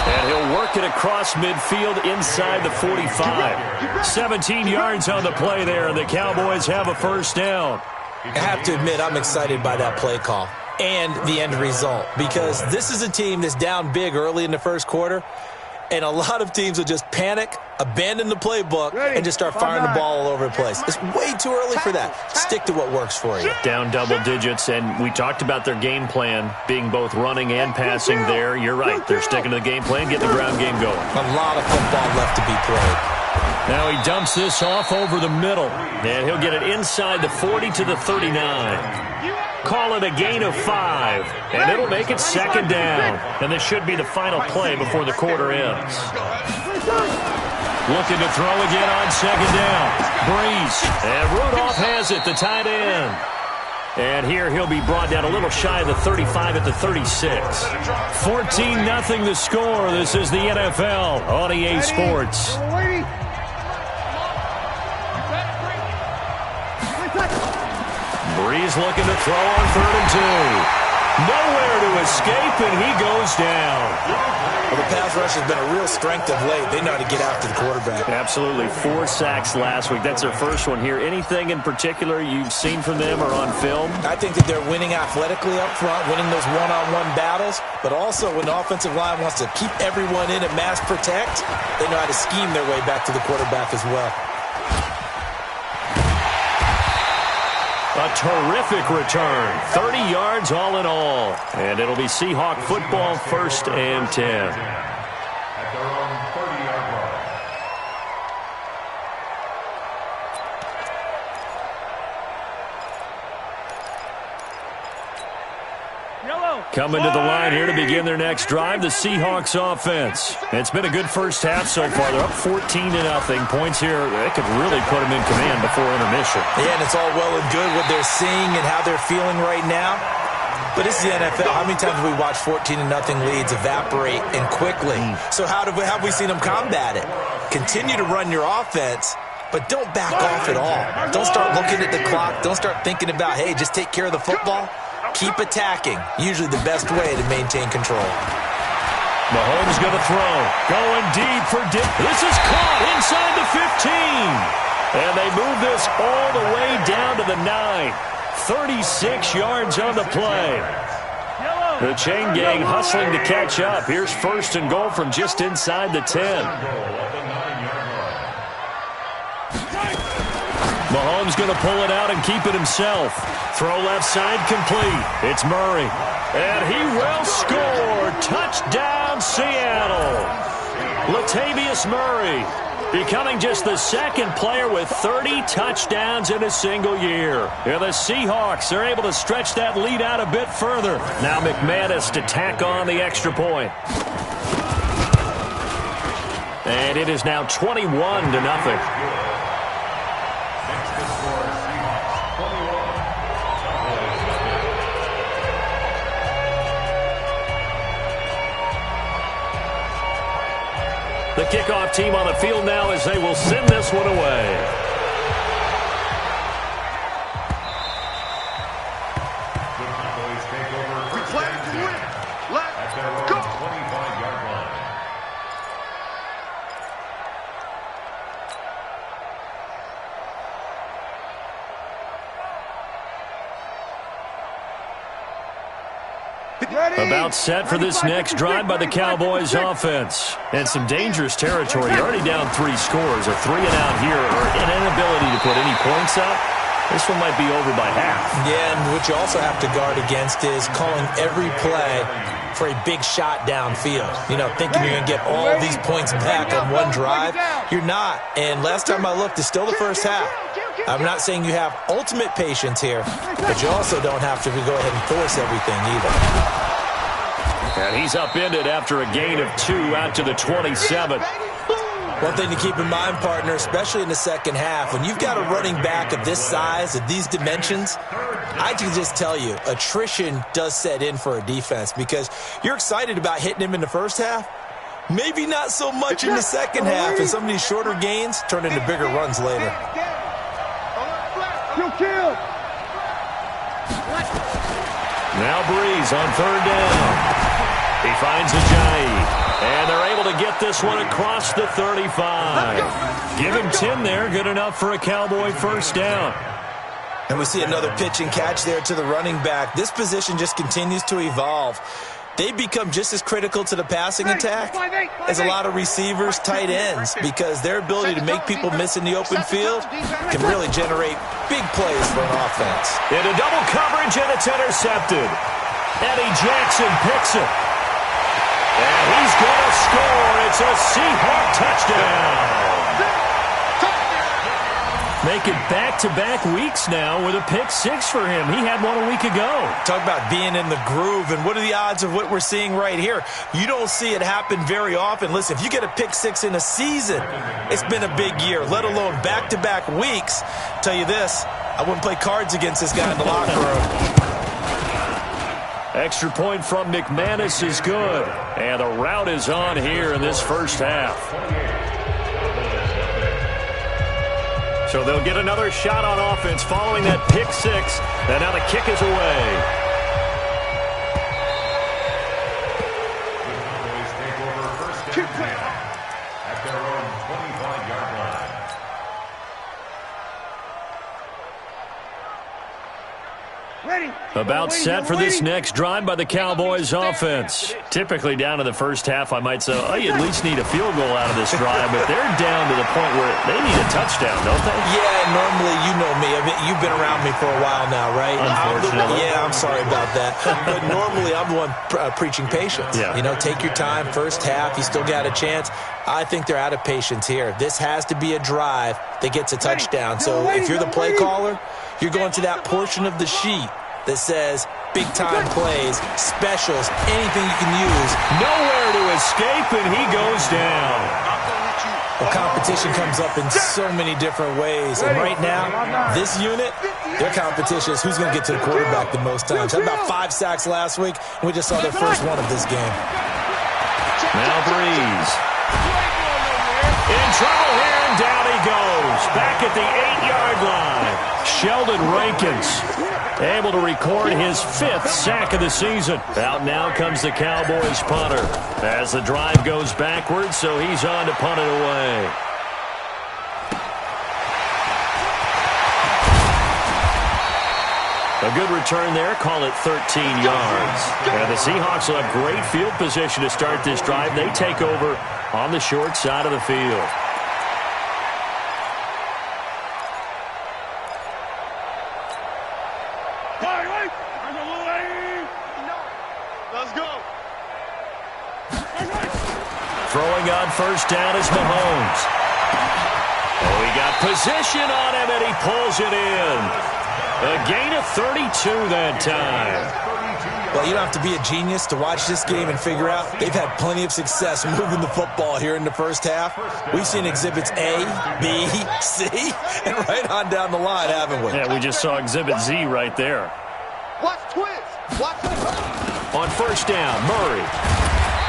And he'll work it across midfield inside the 45. 17 yards on the play there, and the Cowboys have a first down. I have to admit, I'm excited by that play call and the end result, because this is a team that's down big early in the first quarter, and a lot of teams will just panic, abandon the playbook, and just start firing the ball all over the place. It's way too early for that. Stick to what works for you. Down double digits, and we talked about their game plan being both running and passing there. You're right. They're sticking to the game plan, getting the ground game going. A lot of football left to be played. Now he dumps this off over the middle, and he'll get it inside the 40 to the 39. Call it a gain of 5, and it'll make it second down. And this should be the final play before the quarter ends. Looking to throw again on second down. Breeze, and Rudolph has it, the tight end. And here he'll be brought down a little shy of the 35 at the 36. 14-0 the score. This is the NFL on EA Sports. Breeze looking to throw on 3rd and 2. Nowhere to escape, and he goes down. Well, the pass rush has been a real strength of late. They know how to get after the quarterback. Absolutely. 4 sacks last week. That's their first one here. Anything in particular you've seen from them or on film? I think that they're winning athletically up front, winning those one-on-one battles, but also when the offensive line wants to keep everyone in and mass protect, they know how to scheme their way back to the quarterback as well. A terrific return. 30 yards all in all. And it'll be Seahawk football, 1st and 10. At their own 30-yard line. Coming to the line here to begin their next drive, the Seahawks offense. It's been a good first half so far. They're up 14-0. Points here, that could really put them in command before intermission. Yeah, and it's all well and good what they're seeing and how they're feeling right now. But this is the NFL. How many times have we watched 14-0 leads evaporate and quickly? So how have we seen them combat it? Continue to run your offense, but don't back off at all. Don't start looking at the clock. Don't start thinking about, hey, just take care of the football. Keep attacking. Usually the best way to maintain control. Mahomes going to throw. Going deep for Dick. This is caught inside the 15. And they move this all the way down to the 9. 36 yards on the play. The chain gang hustling to catch up. Here's 1st and goal from just inside the 10. Mahomes going to pull it out and keep it himself. Throw left side complete. It's Murray. And he will score. Touchdown, Seattle. Latavius Murray becoming just the 2nd player with 30 touchdowns in a single year. And the Seahawks are able to stretch that lead out a bit further. Now McManus to tack on the extra point. And it is now 21-0. The kickoff team on the field now as they will send this one away. Let's go. 25-yard line. About set for this next drive by the Cowboys offense. And some dangerous territory. You're already down 3 scores. A 3-and-out here or an inability to put any points up. This one might be over by half. Yeah, and what you also have to guard against is calling every play for a big shot downfield. You know, thinking you're going to get all these points back on one drive. You're not. And last time I looked, it's still the first half. I'm not saying you have ultimate patience here, but you also don't have to go ahead and force everything either. And he's upended after a gain of 2 out to the 27. One thing to keep in mind, partner, especially in the second half, when you've got a running back of this size, of these dimensions, I can just tell you, attrition does set in for a defense because you're excited about hitting him in the first half. Maybe not so much in the second half, and some of these shorter gains turn into bigger runs later. Now Breeze on third down. He finds Ajayi. And they're able to get this one across the 35. Give him 10 there. Good enough for a Cowboy first down. And we see another pitch and catch there to the running back. This position just continues to evolve. They become just as critical to the passing attack as a lot of receivers, tight ends, because their ability to make people miss in the open field can really generate big plays for an offense. Into double coverage, and it's intercepted. Eddie Jackson picks it. And he's going to score. It's a Seahawk touchdown. Make it back-to-back weeks now with a pick six for him. He had one a week ago. Talk about being in the groove, and what are the odds of what we're seeing right here? You don't see it happen very often. Listen, if you get a pick six in a season, it's been a big year, let alone back-to-back weeks. I'll tell you this, I wouldn't play cards against this guy in the locker room. Extra point from McManus is good. And the route is on here in this first half. So they'll get another shot on offense following that pick six. And now the kick is away. Cowboys take over first and 10 at their own 25-yard line. About set for this next drive by the Cowboys offense. Typically down to the first half, I might say, oh, you at least need a field goal out of this drive, but they're down to the point where they need a touchdown, don't they? Yeah, normally, you know me. I mean, you've been around me for a while now, right? Unfortunately. Yeah, I'm sorry about that. But normally, I'm the one preaching patience. Yeah. You know, take your time, first half, you still got a chance. I think they're out of patience here. This has to be a drive that gets a touchdown. So if you're the play caller, you're going to that portion of the sheet that says big-time plays, specials, anything you can use. Nowhere to escape, and he goes down. Well, competition comes up in so many different ways. And right now, this unit, their competition is who's going to get to the quarterback the most times. Had about 5 sacks last week, and we just saw their first one of this game. Now Breeze. In trouble here, and down he goes. Back at the 8-yard line. Sheldon Rankins able to record his 5th sack of the season. Out now comes the Cowboys punter as the drive goes backwards, so he's on to punt it away. A good return there, call it 13 yards. And the Seahawks will have great field position to start this drive. They take over on the short side of the field. Throwing on first down is Mahomes. Oh, he got position on him, and he pulls it in. A gain of 32 that time. Well, you don't have to be a genius to watch this game and figure out they've had plenty of success moving the football here in the first half. We've seen exhibits A, B, C, and right on down the line, haven't we? Yeah, we just saw exhibit Z right there. Watch twist. Watch it. On first down, Murray.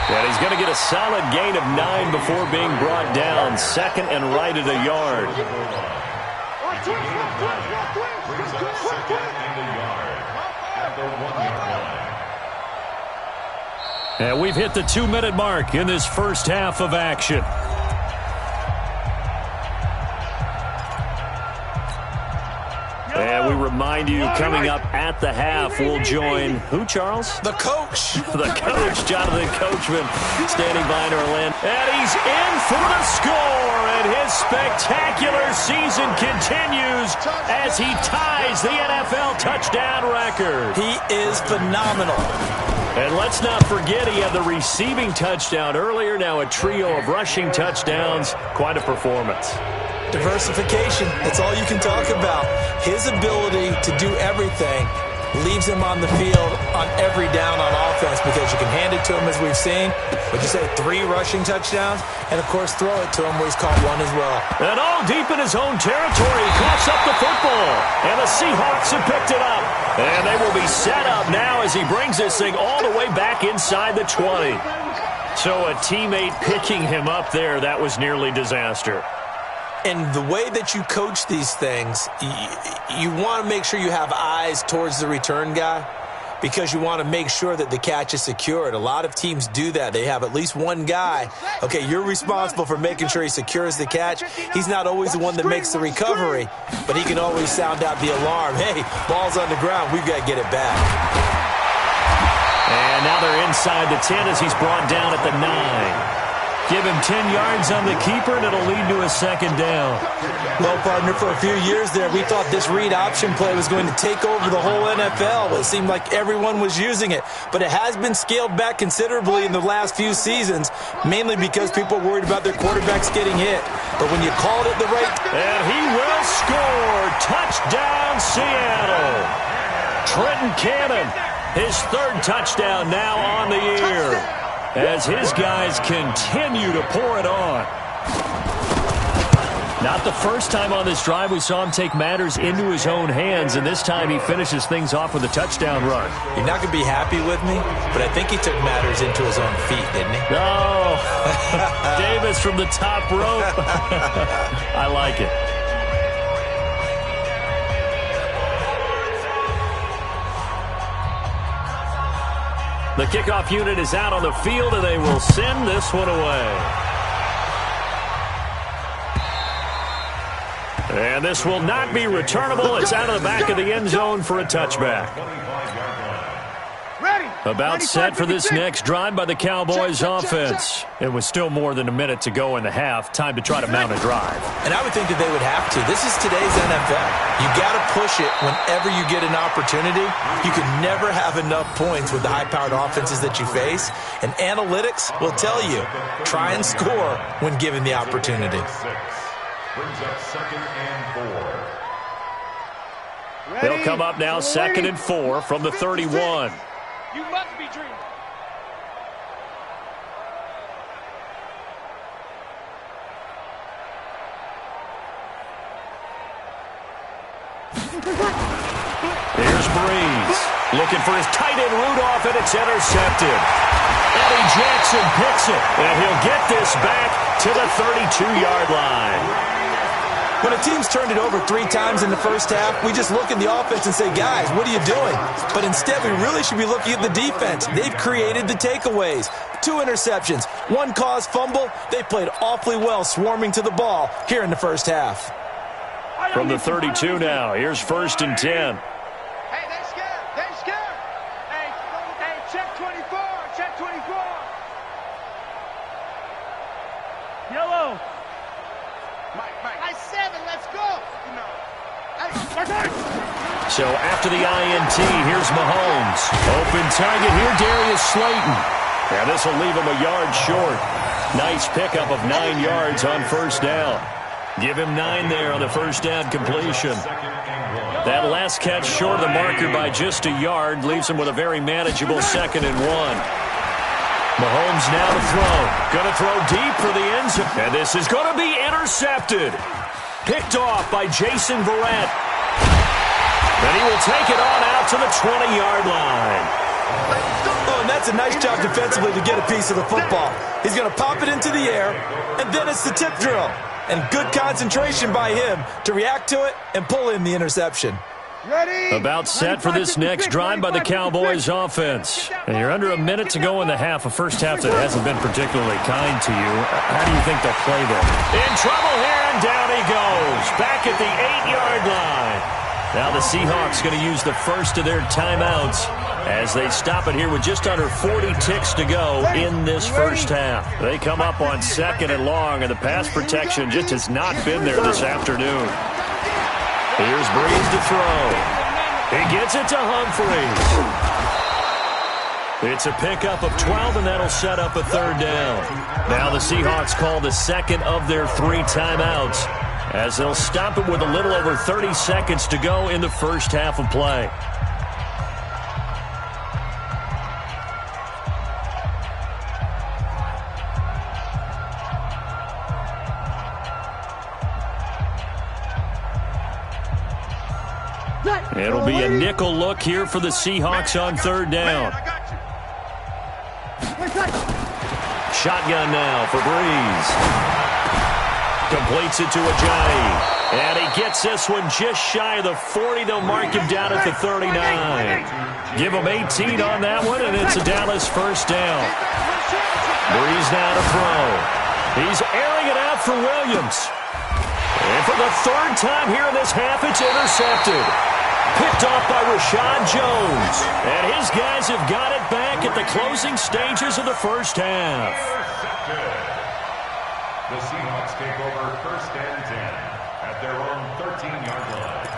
And he's going to get a solid gain of 9 before being brought down. Second and right at a yard. Brings up second and a yard at the 1-yard line. And we've hit the 2-minute mark in this first half of action. And we remind you, coming up at the half, we'll join who, Charles? The coach. The coach, Jonathan Coachman, standing by in Orlando. And he's in for the score, and his spectacular season continues as he ties the NFL touchdown record. He is phenomenal. And let's not forget he had the receiving touchdown earlier, now a trio of rushing touchdowns. Quite a performance. Diversification, that's all you can talk about. His ability to do everything leaves him on the field on every down on offense because you can hand it to him as we've seen. Would you say 3 rushing touchdowns? And, of course, throw it to him where he's caught 1 as well. And all deep in his own territory, he coughs up the football. And the Seahawks have picked it up. And they will be set up now as he brings this thing all the way back inside the 20. So a teammate picking him up there, that was nearly disaster. And the way that you coach these things, you want to make sure you have eyes towards the return guy. because you want to make sure that the catch is secured. A lot of teams do that. They have at least one guy. Okay, you're responsible for making sure he secures the catch. He's not always the one that makes the recovery, but he can always sound out the alarm. Hey, ball's on the ground. We've got to get it back. And now they're inside the 10 as he's brought down at the 9. Give him 10 yards on the keeper, and it'll lead to a second down. Well, partner, for a few years there, we thought this read option play was going to take over the whole NFL. It seemed like everyone was using it, but it has been scaled back considerably in the last few seasons, mainly because people are worried about their quarterbacks getting hit. But when you called it the right... And he will score! Touchdown, Seattle! Trenton Cannon, his third touchdown now on the year, as his guys continue to pour it on. Not the first time on this drive we saw him take matters into his own hands, and this time he finishes things off with a touchdown run. You're not going to be happy with me, but I think he took matters into his own feet, didn't he? Oh, Davis from the top rope. I like it. The kickoff unit is out on the field, and they will send this one away. And this will not be returnable. It's out of the back of the end zone for a touchback. About set for this next drive by the Cowboys offense. It was still more than a minute to go in the half. Time to try to mount a drive. And I would think that they would have to. This is today's NFL. You got to push it whenever you get an opportunity. You can never have enough points with the high-powered offenses that you face. And analytics will tell you, try and score when given the opportunity. Brings up 2nd and 4. They'll come up now 2nd and 4 from the 31. You must be dreaming. Here's Breeze. Looking for his tight end Rudolph, and it's intercepted. Eddie Jackson picks it, and he'll get this back to the 32-yard line. When a team's turned it over 3 times in the first half, we just look at the offense and say, guys, what are you doing? But instead, we really should be looking at the defense. They've created the takeaways. 2 interceptions, 1 caused fumble. They played awfully well swarming to the ball here in the first half. From the 32 now, here's 1st and 10. Hey, they're scared. They're scared. Hey, check 24. Check 24. Yellow. Mike, 7, let's go. So after the INT, here's Mahomes. Open target here, Darius Slayton. And this will leave him a yard short. Nice pickup of 9 yards on 1st down. Give him 9 there on the 1st down completion. That last catch short of the marker by just a yard leaves him with a very manageable 2nd and 1. Mahomes now to throw. Going to throw deep for the end zone. And this is going to be intercepted. Picked off by Jason Verrett. And he will take it on out to the 20-yard line. Oh, and that's a nice job defensively to get a piece of the football. He's going to pop it into the air, and then it's the tip drill. And good concentration by him to react to it and pull in the interception. About set for this next drive by the Cowboys offense. And you're under a minute to go in the half, a first half that hasn't been particularly kind to you. How do you think they'll play there? In trouble here, and down he goes. Back at the 8-yard line. Now the Seahawks going to use the first of their timeouts as they stop it here with just under 40 ticks to go in this first half. They come up on 2nd and long, and the pass protection just has not been there this afternoon. Here's Breeze to throw. He gets it to Humphries. It's a pickup of 12, and that'll set up a 3rd down. Now the Seahawks call the 2nd of their 3 timeouts as they'll stop it with a little over 30 seconds to go in the first half of play. It'll be a nickel look here for the Seahawks on 3rd down. Shotgun now for Breeze. Completes it to Ajay. And he gets this one just shy of the 40. They'll mark him down at the 39. Give him 18 on that one, and it's a Dallas first down. Breeze now to throw. He's airing it out for Williams. And for the third time here in this half, it's intercepted. Picked off by Rashad Jones. And his guys have got it back at the closing stages of the first half. The Seahawks take over first and 10 at their own 13-yard line.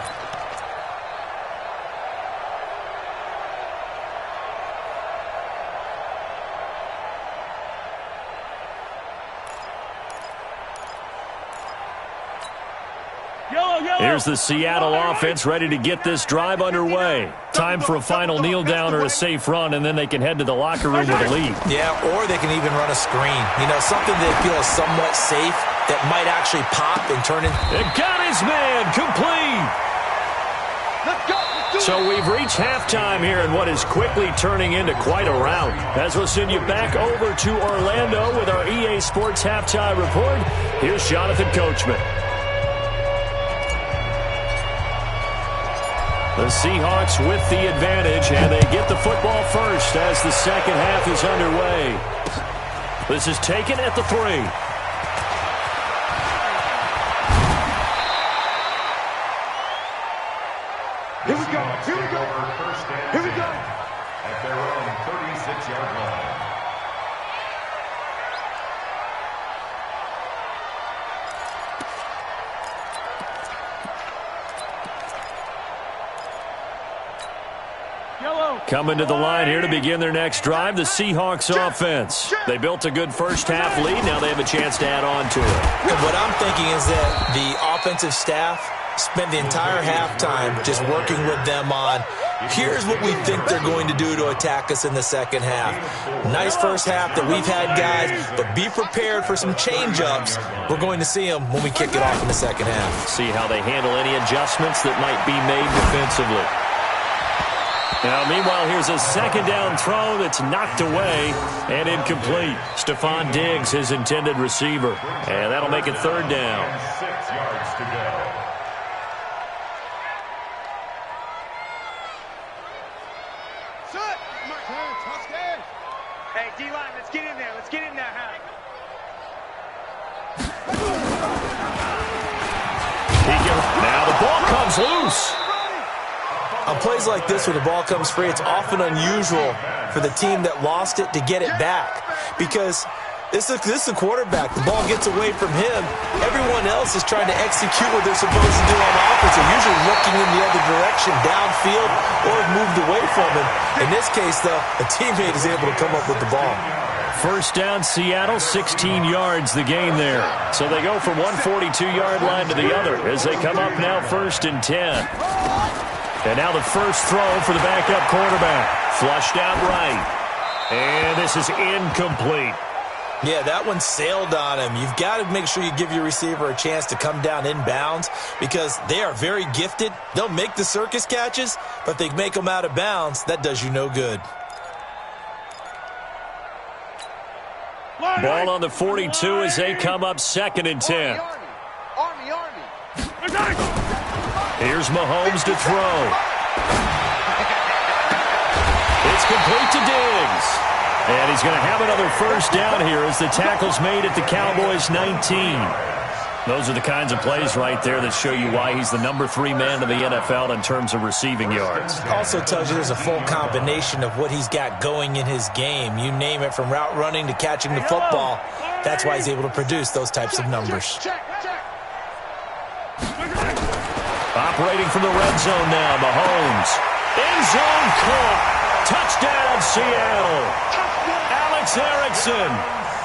Here's the Seattle offense ready to get this drive underway. Time for a final kneel down or a safe run, and then they can head to the locker room with a lead. Yeah, or they can even run a screen. You know, something they feel is somewhat safe that might actually pop and turn in. It got his man complete. Let's go. So we've reached halftime here in what is quickly turning into quite a rout. As we'll send you back over to Orlando with our EA Sports Halftime Report, here's Jonathan Coachman. The Seahawks with the advantage, and they get the football first as the second half is underway. This is taken at the 3. Here we go. Here we go. First and Here we 10 go. at their own 36-yard line. Coming to the line here to begin their next drive, the Seahawks offense. They built a good first half lead. Now they have a chance to add on to it. And what I'm thinking is that the offensive staff spent the entire halftime just working with them on, here's what we think they're going to do to attack us in the second half. Nice first half that we've had, guys, but be prepared for some change-ups. We're going to see them when we kick it off in the second half. See how they handle any adjustments that might be made defensively. Now, meanwhile, here's a second down throw that's knocked away and incomplete. Stephon Diggs, his intended receiver. And that'll make it third down. 6 yards to go. Hey, D-line, let's get in there. Let's get in there, Now the ball comes loose. On plays like this where the ball comes free, it's often unusual for the team that lost it to get it back because this is the quarterback. The ball gets away from him. Everyone else is trying to execute what they're supposed to do on offense. They're usually looking in the other direction, downfield, or have moved away from him. In this case, though, a teammate is able to come up with the ball. First down, Seattle, 16 yards the gain there. So they go from one 42-yard line to the other as they come up now first and 10. And now the first throw for the backup quarterback. Flushed out right. And this is incomplete. Yeah, that one sailed on him. You've got to make sure you give your receiver a chance to come down inbounds because they are very gifted. They'll make the circus catches, but if they make them out of bounds, that does you no good. Ball on the 42 as they come up second and 10. Army. Here's Mahomes to throw. It's complete to Diggs. And he's going to have another first down here as the tackle's made at the Cowboys' 19. Those are the kinds of plays right there that show you why he's the number 3 man in the NFL in terms of receiving yards. Also tells you there's a full combination of what he's got going in his game. You name it, from route running to catching the football. That's why he's able to produce those types of numbers. Operating from the red zone now, Mahomes. End zone caught. Touchdown, Seattle. Alex Erickson,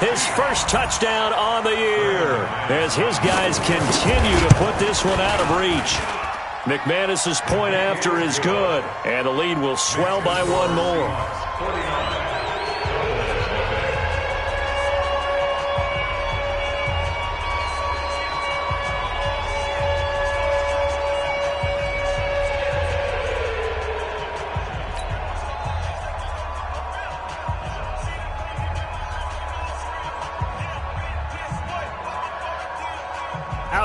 his first touchdown on the year as his guys continue to put this one out of reach. McManus's point after is good, and the lead will swell by one more.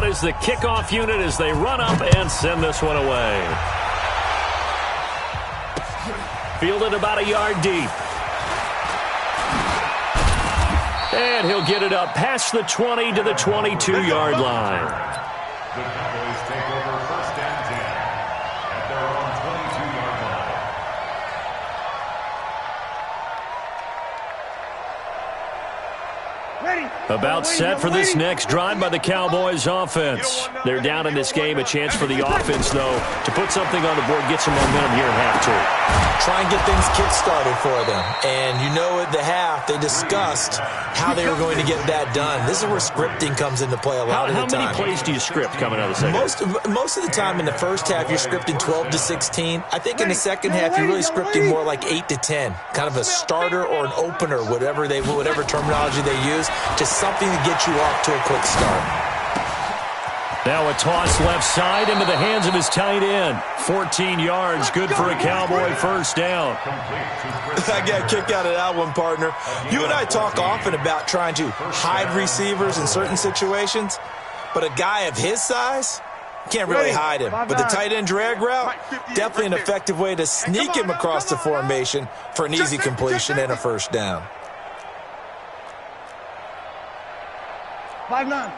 out as the kickoff unit as they run up and send this one away. Fielded about a yard deep. And he'll get it up past the 20 to the 22-yard line. The Cowboys take over first and 10 at their own 22-yard line. About set for this next drive by the Cowboys offense. They're down in this game. A chance for the offense, though, to put something on the board, get some momentum here at half two. Try and get things kick-started for them. And you know at the half, they discussed how they were going to get that done. This is where scripting comes into play a lot of the time. How many plays do you script coming out of the second? Most of the time in the first half, you're scripting 12 to 16. I think in the second half, you're really scripting more like 8 to 10. Kind of a starter or an opener, whatever terminology they use, just something to get you off to a quick start. Now a toss left side into the hands of his tight end. 14 yards, good for a Cowboy first down. I got a kick out of that one, partner. You and I talk often about trying to hide receivers in certain situations, but a guy of his size, can't really hide him. But the tight end drag route, definitely an effective way to sneak him across the formation for an easy completion and a first down. 5-9.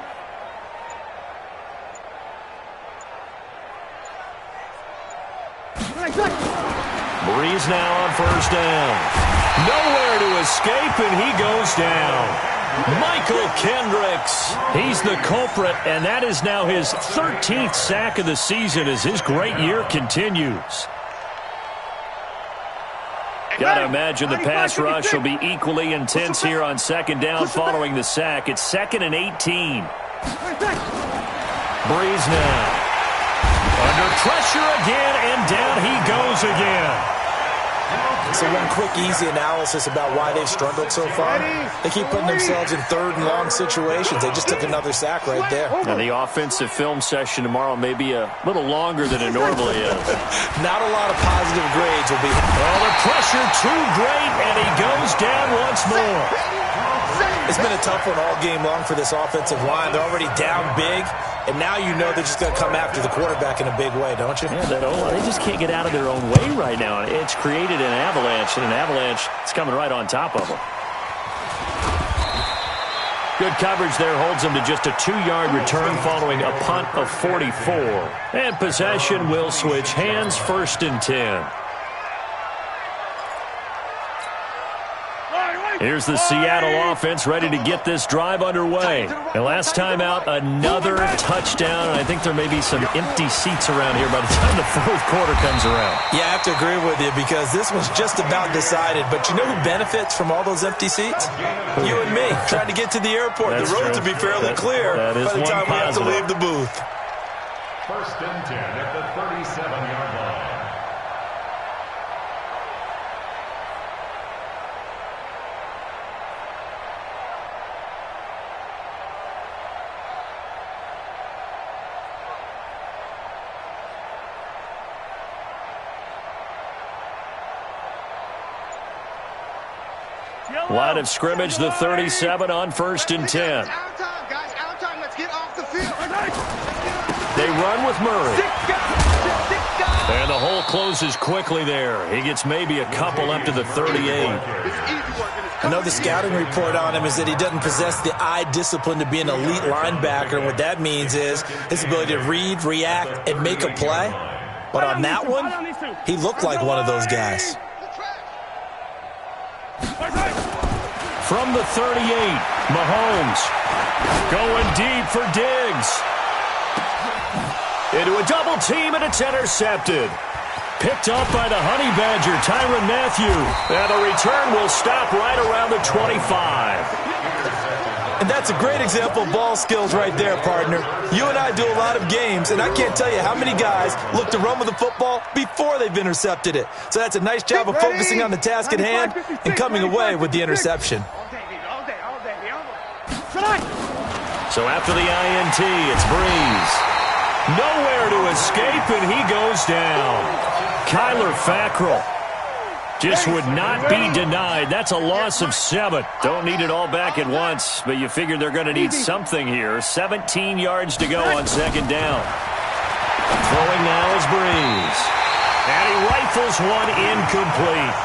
Breeze now on first down. Nowhere to escape, and he goes down. Michael Kendricks, he's the culprit, and that is now his 13th sack of the season as his great year continues. Got to imagine the pass rush will be equally intense here on second down following the sack. It's 2nd and 18. Breeze now. Under pressure again, and down he goes again. So one quick, easy analysis about why they've struggled so far. They keep putting themselves in third and long situations. They just took another sack right there. Now the offensive film session tomorrow may be a little longer than it normally is. Not a lot of positive grades will be. Well, the pressure too great, and he goes down once more. It's been a tough one all game long for this offensive line. They're already down big, and now you know they're just going to come after the quarterback in a big way, don't you? Yeah, they just can't get out of their own way right now. It's created an avalanche, and an avalanche is coming right on top of them. Good coverage there holds them to just a 2-yard return following a punt of 44. And possession will switch hands, 1st and 10. Here's the Seattle offense ready to get this drive underway. And last time out, another touchdown. And I think there may be some empty seats around here by the time the fourth quarter comes around. Yeah, I have to agree with you because this one's just about decided. But you know who benefits from all those empty seats? You and me, trying to get to the airport. That's the road true. to be fairly clear by the time we have to leave the booth. 1st and 10 at the 37-yard line. Line of scrimmage, the 37 on 1st and 10. Out time, guys. Out time. Let's get off the field. They run with Murray. And the hole closes quickly there. He gets maybe a couple up to the 38. I know the scouting report on him is that he doesn't possess the eye discipline to be an elite linebacker. And what that means is his ability to read, react, and make a play. But on that one, he looked like one of those guys. From the 38, Mahomes going deep for Diggs. Into a double team, and it's intercepted. Picked up by the Honey Badger, Tyrann Mathieu. And the return will stop right around the 25. And that's a great example of ball skills right there, partner. You and I do a lot of games, and I can't tell you how many guys look to run with the football before they've intercepted it. So that's a nice job of focusing on the task at hand and coming away with the interception. So after the INT, it's Breeze. Nowhere to escape, and he goes down. Kyler Fackrell. Just would not be denied. That's a loss of 7. Don't need it all back at once, but you figure they're going to need something here. 17 yards to go on second down. Throwing now is Breeze. And he rifles one incomplete.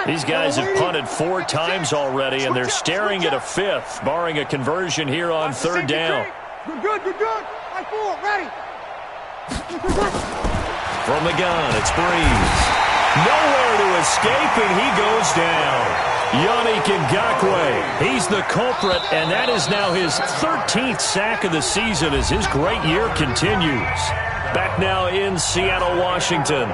These guys have punted 4 times already, and they're staring at a 5th, barring a conversion here on third down. You're good, you're good. Right forward, ready. From the gun, it's Breeze. Nowhere to escape, and he goes down. Yannick Ngakoue, he's the culprit, and that is now his 13th sack of the season as his great year continues. Back now in Seattle, Washington.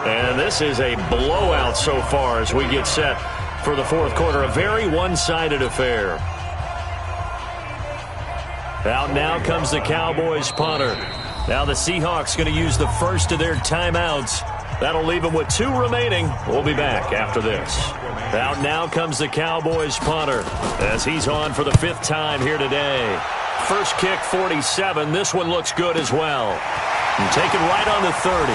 And this is a blowout so far as we get set for the fourth quarter. A very one-sided affair. Out now comes the Cowboys punter. Now the Seahawks going to use the first of their timeouts. That'll leave them with 2 remaining. We'll be back after this. Out now comes the Cowboys punter as he's on for the 5th time here today. First kick, 47. This one looks good as well. And taken right on the 30.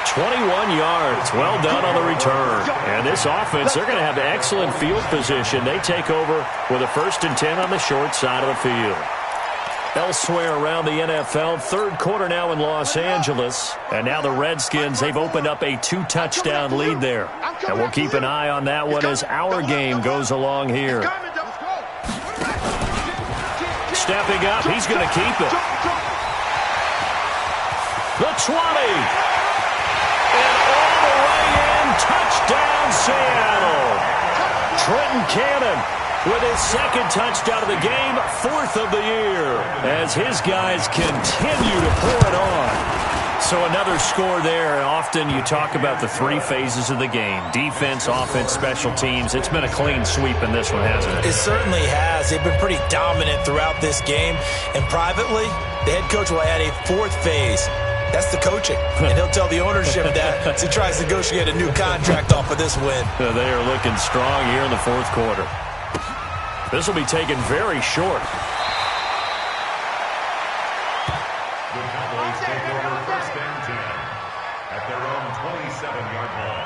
21 yards. Well done on the return. And this offense, they're going to have excellent field position. They take over with a 1st and 10 on the short side of the field. Elsewhere around the NFL, third quarter now in Los Angeles. And now the Redskins, they've opened up a 2-touchdown lead there. And we'll keep an eye on that one as our game goes along here. Stepping up, he's going to keep it. The 20. Touchdown, Seattle. Trenton Cannon with his 2nd touchdown of the game, 4th of the year, as his guys continue to pour it on. So another score there. Often you talk about the 3 phases of the game: defense, offense, special teams. It's been a clean sweep in this one, hasn't it? It certainly has. They've been pretty dominant throughout this game. And privately, the head coach will add a 4th phase. That's the coaching. And he'll tell the ownership that as he tries to negotiate a new contract off of this win. They are looking strong here in the fourth quarter. This will be taken very short. The Cowboys take over 1st and 10 at their own 27-yard line.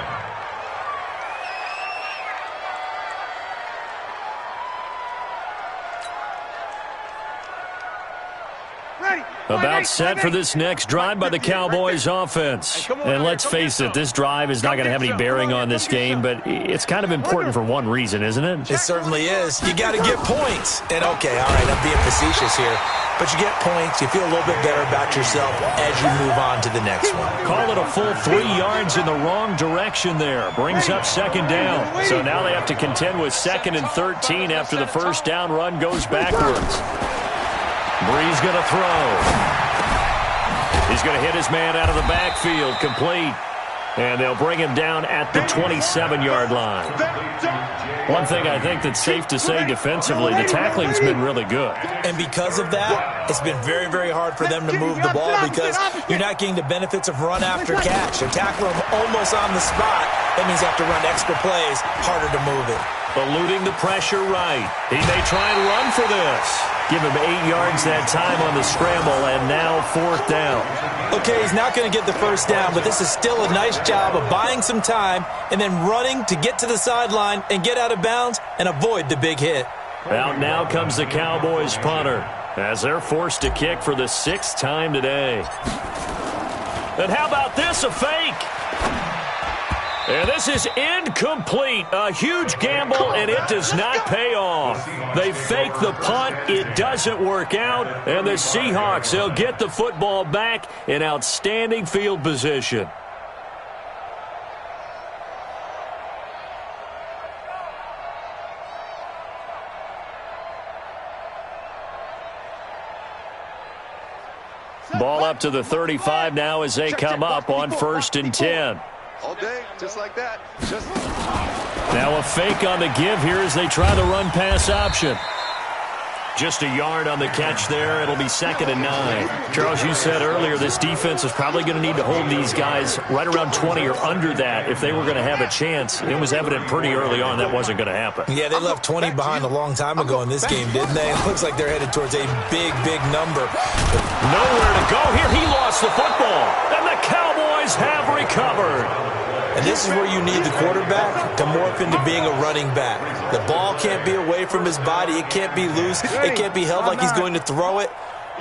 About set for this next drive by the Cowboys offense. And let's face it, this drive is not going to have any bearing on this game, but it's kind of important for one reason, isn't it? It certainly is. You got to get points. And okay, all right, I'm being facetious here, but you get points, you feel a little bit better about yourself as you move on to the next one. Call it a full 3 yards in the wrong direction there. Brings up 2nd down. So now they have to contend with 2nd and 13 after the first down run goes backwards. Breeze going to throw. He's going to hit his man out of the backfield, complete. And they'll bring him down at the 27-yard line. One thing I think that's safe to say defensively, the tackling's been really good. And because of that, it's been very, very hard for them to move the ball because you're not getting the benefits of run after catch. They tackle him almost on the spot. That means you have to run extra plays, harder to move it. Eluding the pressure right. He may try and run for this. Give him 8 yards that time on the scramble, and now 4th down. Okay, he's not going to get the first down, but this is still a nice job of buying some time and then running to get to the sideline and get out of bounds and avoid the big hit. Out now comes the Cowboys punter as they're forced to kick for the 6th time today. And how about this, a fake? And this is incomplete. A huge gamble, and it does not pay off. They fake the punt. It doesn't work out. And the Seahawks, they'll get the football back in outstanding field position. Ball up to the 35 now as they come up on 1st and 10. All day, just like that. Now a fake on the give here as they try the run-pass option. Just a yard on the catch there. It'll be 2nd and 9. Charles, you said earlier this defense is probably going to need to hold these guys right around 20 or under that if they were going to have a chance. It was evident pretty early on that wasn't going to happen. Yeah, they left 20 behind a long time ago in this game, didn't they? It looks like they're headed towards a big, big number. Nowhere to go here. He lost the football, and the Cowboys have recovered. And this is where you need the quarterback to morph into being a running back. The ball can't be away from his body. It can't be loose. It can't be held like he's going to throw it.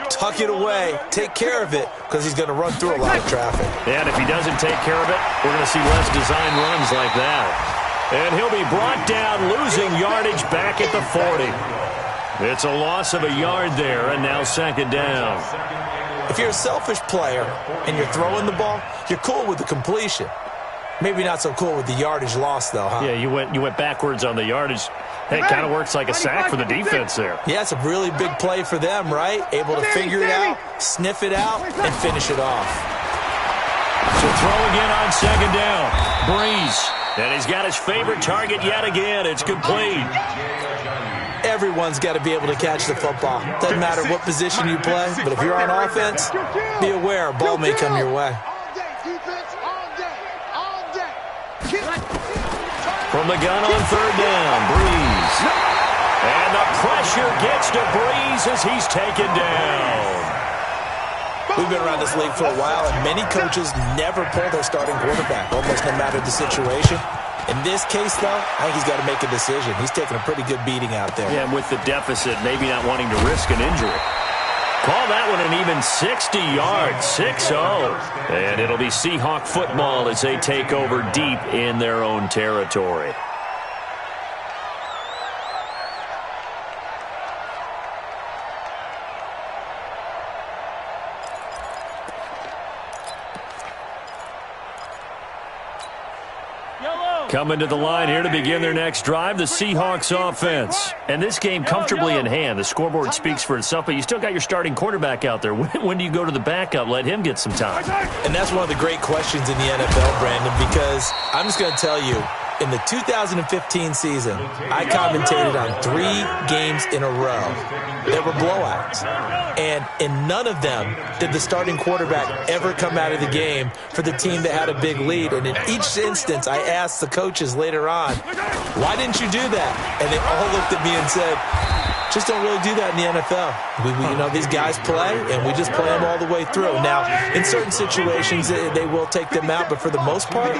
Tuck it away. Take care of it because he's going to run through a lot of traffic. And if he doesn't take care of it, we're going to see less design runs like that. And he'll be brought down, losing yardage back at the 40. It's a loss of a yard there, and now 2nd down. If you're a selfish player and you're throwing the ball, you're cool with the completion. Maybe not so cool with the yardage loss, though, huh? Yeah, you went backwards on the yardage. Hey, it kind of works like a sack for the defense there. Yeah, it's a really big play for them, right? Able to figure it out, sniff it out, and finish it off. So throw again on 2nd down. Breeze. And he's got his favorite target yet again. It's complete. Everyone's got to be able to catch the football. Doesn't matter what position you play, but if you're on offense, be aware a ball may come your way. From the gun on 3rd down, Breeze. And the pressure gets to Breeze as he's taken down. We've been around this league for a while, and many coaches never pull their starting quarterback, almost no matter the situation. In this case, though, I think he's got to make a decision. He's taking a pretty good beating out there. Yeah, and with the deficit, maybe not wanting to risk an injury. Call that one an even 60 yards, 6-0. And it'll be Seahawk football as they take over deep in their own territory. Coming to the line here to begin their next drive, the Seahawks offense. And this game comfortably in hand. The scoreboard speaks for itself, but you still got your starting quarterback out there. When do you go to the backup? Let him get some time. And that's one of the great questions in the NFL, Brandon, because I'm just going to tell you, in the 2015 season, I commentated on 3 games in a row that were blowouts. And in none of them did the starting quarterback ever come out of the game for the team that had a big lead. And in each instance, I asked the coaches later on, why didn't you do that? And they all looked at me and said, just don't really do that in the NFL. You know, these guys play, and we just play them all the way through. Now, in certain situations, they will take them out, but for the most part,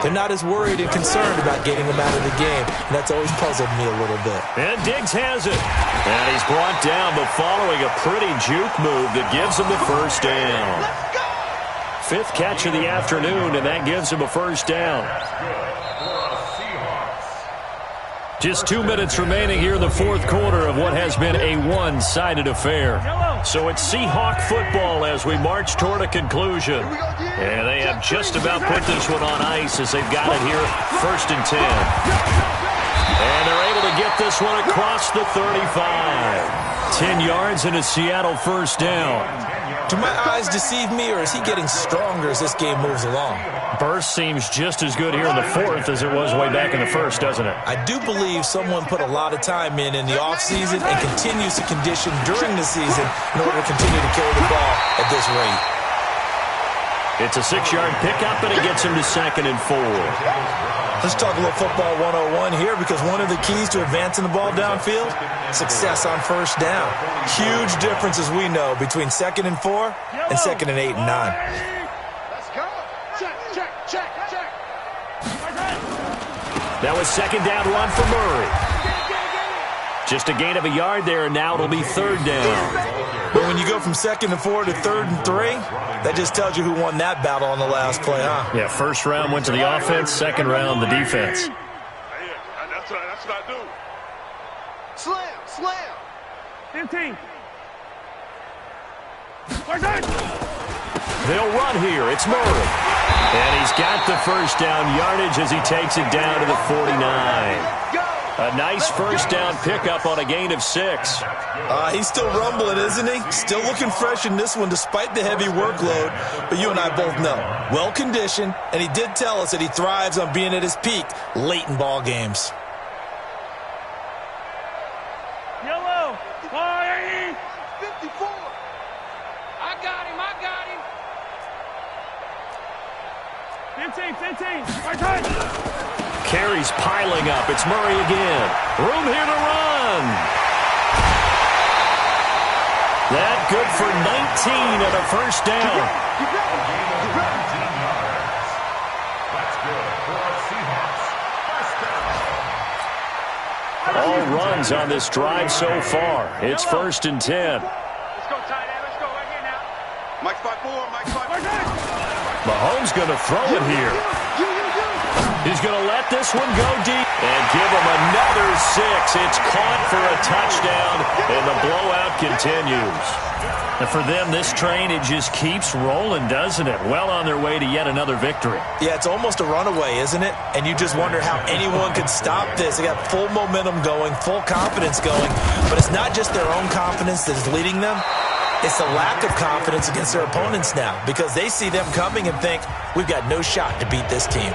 they're not as worried and concerned about getting them out of the game. And that's always puzzled me a little bit. And Diggs has it. And he's brought down, but following a pretty juke move that gives him the 1st down. 5th catch of the afternoon, and that gives him a 1st down. Just 2 minutes remaining here in the 4th quarter of what has been a one-sided affair. So it's Seahawk football as we march toward a conclusion. And they have just about put this one on ice as they've got it here, 1st and 10. And they're able to get this one across the 35. 10 yards and a Seattle 1st down. Do my eyes deceive me, or is he getting stronger as this game moves along? Burst seems just as good here in the 4th as it was way back in the 1st, doesn't it? I do believe someone put a lot of time in the offseason and continues to condition during the season in order to continue to carry the ball at this rate. It's a 6-yard pickup, and it gets him to 2nd and 4. Let's talk a little football 101 here, because one of the keys to advancing the ball downfield, success on 1st down. Huge difference, as we know, between 2nd and 4 and 2nd and 8 and 9. Let's go. Check. That was 2nd down run for Murray. Just a gain of a yard there, and now it'll be 3rd down. But when you go from 2nd and 4 to 3rd and 3, that just tells you who won that battle on the last play, huh? Yeah, 1st round went to the offense, 2nd round the defense. That's what I do. Slam. 15. They'll run here. It's Murray. And he's got the 1st down yardage as he takes it down to the 49. A nice 1st down pickup on a gain of 6. He's still rumbling, isn't he? Still looking fresh in this one despite the heavy workload. But you and I both know, well-conditioned, and he did tell us that he thrives on being at his peak late in ball games. Yellow, fire! Carries piling up. It's Murray again. Room here to run. That good for 19 and a first down. All runs on this drive so far. It's 1st and 10. Let's go, tight end. Let's go right here now. Mike 5-4, Mike 5-4. Mahomes going to throw it here. He's going to let this one go deep and give him another 6. It's caught for a touchdown, and the blowout continues. And for them, this train, it just keeps rolling, doesn't it? Well on their way to yet another victory. Yeah, it's almost a runaway, isn't it? And you just wonder how anyone could stop this. They got full momentum going, full confidence going. But it's not just their own confidence that is leading them. It's the lack of confidence against their opponents now because they see them coming and think, we've got no shot to beat this team.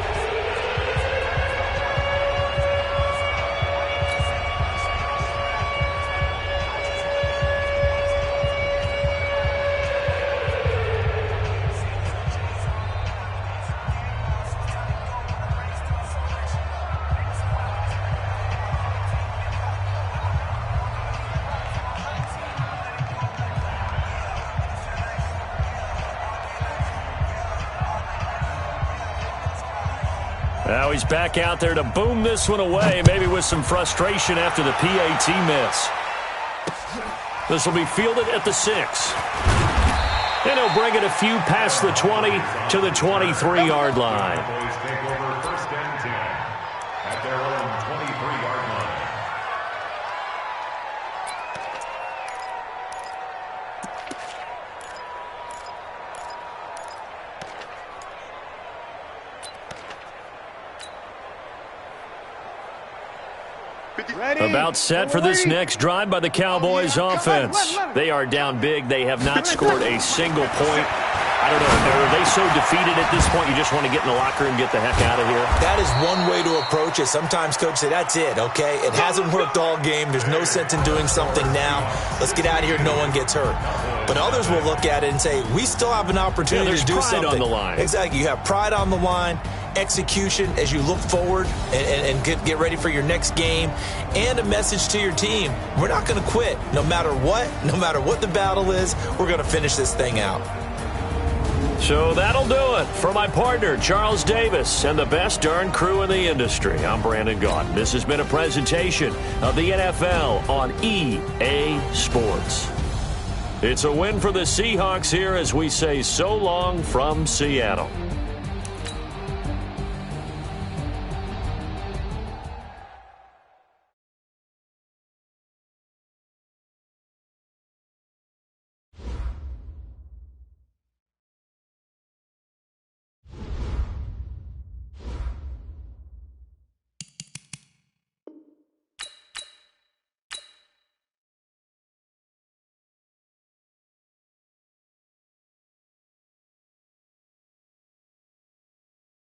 Now he's back out there to boom this one away, maybe with some frustration after the PAT miss. This will be fielded at the 6. And he'll bring it a few past the 20 to the 23-yard line. Cowboys take over 1st and 10 at their own 23-yard line. About set for this next drive by the Cowboys offense. They are down big. They have not scored a single point. I don't know. Are they so defeated at this point you just want to get in the locker room and get the heck out of here? That is one way to approach it. Sometimes coaches say, that's it, okay? It hasn't worked all game. There's no sense in doing something now. Let's get out of here. No one gets hurt. But others will look at it and say, we still have an opportunity to do something. There's pride on the line. Exactly. You have pride on the line, execution as you look forward and get ready for your next game, and a message to your team. We're not going to quit. No matter what the battle is, we're going to finish this thing out. So that'll do it. For my partner, Charles Davis, and the best darn crew in the industry, I'm Brandon Gaudin. This has been a presentation of the NFL on EA Sports. It's a win for the Seahawks here as we say so long from Seattle.